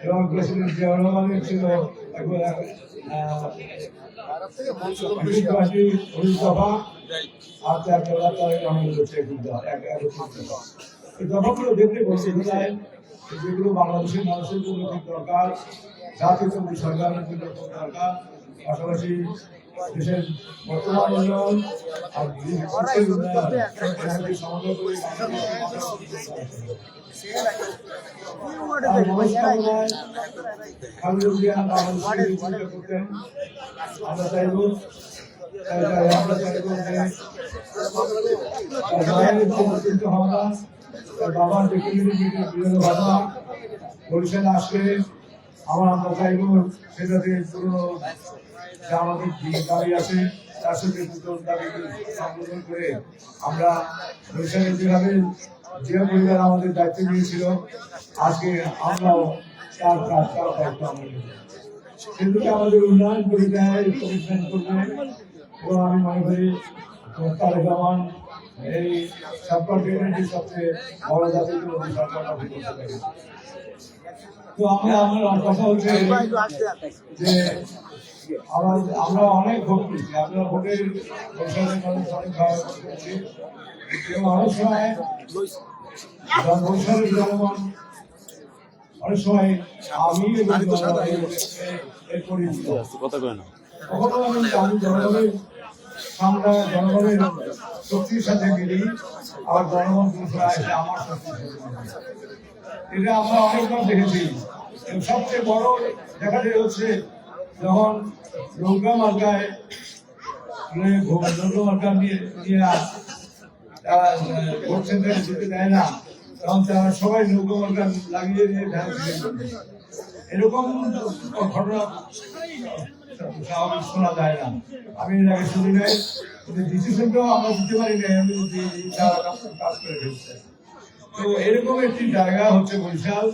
এবং প্রেসিডেন্ট জিয়াউর রহমানের ছিল দফা আর এই দফাগুলো দেখলে বলতে যায় যেগুলো বাংলাদেশের মানুষের জন্য খুব দরকার, জাতীয় সরকারের জন্য খুব দরকার, পাশাপাশি দেশের বর্তমান উন্নয়ন আর সমন্বয় করে আমরা চাইব বাবার বাবা বরিশালে আসলে আমরা চাইব সেটাতে পুরো আমাদের দাবি আছে তার সাথে দাবিকে সম্বোধন করে আমরা বরিশালে যেভাবে যে পরিবার আমাদের দায়িত্ব নিয়েছিল আজকে আমরাও তার দায়িত্ব আমরা সেদিকে আমাদের উন্নয়ন করে দেয় কমিটমেন্ট করবে এবং আমি মনে করি তারেক রহমান এই সাবকন্টিনেন্টে সবচেয়ে বড় জাতির সরকার করতে পারে। তো আমার কথা হচ্ছে যে আমরা অনেক ভোট পেয়েছি, আমরা ভোটের অনেক সময় বরিশালের জনগণ অনেক সময় আমি কখনো আমি জনগণের সামনে জনগণের শক্তির সাথে মিলি, আবার জনগণ এসে আমার শক্তির সাথে এটা আমরা অনেকবার দেখেছি। সবচেয়ে বড় দেখা যায় হচ্ছে যখন নৌকা মার্কায় নৌকা মার্কা নিয়ে তারা ভোট সেন্টারে যেতে দেয় না, তখন তারা সবাই নৌকা মার্কা লাগিয়ে দিয়ে এরকম ঘটনা শোনা যায় না। আমি এর আগে শুনি নাই, ডিসিশনটাও আমরা দিতে পারি না, আমি কাজ করে ফেলছে। তো এরকম একটি জায়গা হচ্ছে বরিশাল।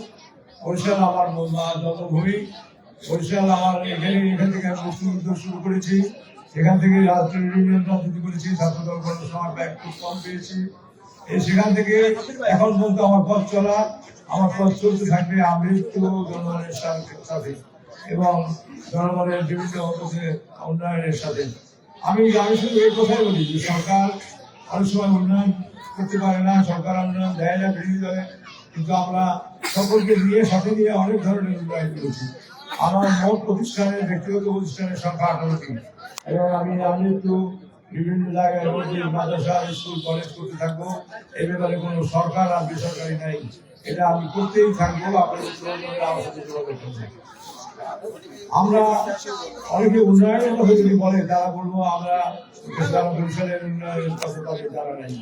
বরিশাল আমার জন্মভূমি, বরিশাল আমার এখান থেকে আমি মুক্তিযুদ্ধ শুরু করেছি, এখান থেকে রাজনীতি ইউনিয়ন রাজনীতি করেছি, ছাত্রদল করার সময় ব্যাগ খুব কম পেয়েছি। সেখান থেকে এখন পর্যন্ত আমার পথ চলা, আমার পথ চলতে থাকবে আমৃত্যু জনগণের সাথে এবং জনগণের বিভিন্ন উন্নয়নের সাথে। আমি শুধু এই কথাই বলি যে সরকার অনেক সময় উন্নয়ন করতে পারে না, সরকার উন্নয়ন দেয় না বেরিয়ে যাবে, কিন্তু আমরা সকলকে নিয়ে সাথে নিয়ে অনেক ধরনের উন্নয়ন করেছি। আমার মোট প্রতিষ্ঠানের ব্যক্তিগত প্রতিষ্ঠানের সংখ্যা 18টি এবং আমি একটু বিভিন্ন জায়গায় মাদ্রাসা স্কুল কলেজ করতে থাকবো। এ ব্যাপারে কোনো সরকার আর বেসরকারি নাই, এটা আমি করতেই থাকবো। আপনাদের আমার সাথে যোগাযোগ করছি। আমরা অনেকে উন্নয়নের কথা যদি বলে তারা বলবো আমরা বরিশালের উন্নয়নের কথা তাদের জানা নাই।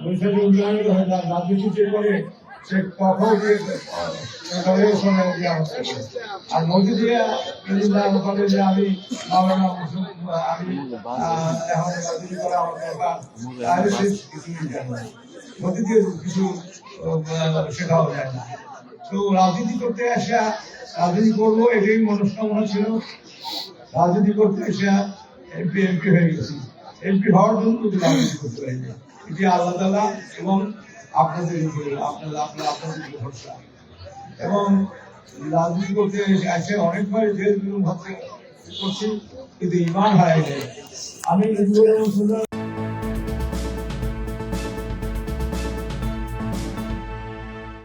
বরিশালের উন্নয়নের কথা যার রাজনীতি যে করে সে কখনো আর মধ্যে দিয়ে বলে যে আমি আমি এখন রাজনীতি করা আমার দরকার, তাহলে সে কিছুই জানে না, মধ্যে দিয়ে কিছু শেখাও যায় না। তো রাজনীতি করতে আসা রাজনীতি করবো এটাই মনস্কামনা ছিল। রাজনীতি করতে এসে এমপি হয়ে গেছি, এমপি হওয়ার জন্য রাজনীতি করতে পারি না, এটি আল্লাহ তাআলা এবং আপনাদের আপনাদের ভরসা। এবং রাজনীতি করতে এসে অনেকবার জেল ভাবতে করছি, কিন্তু ইমান হারাই যায়। আমি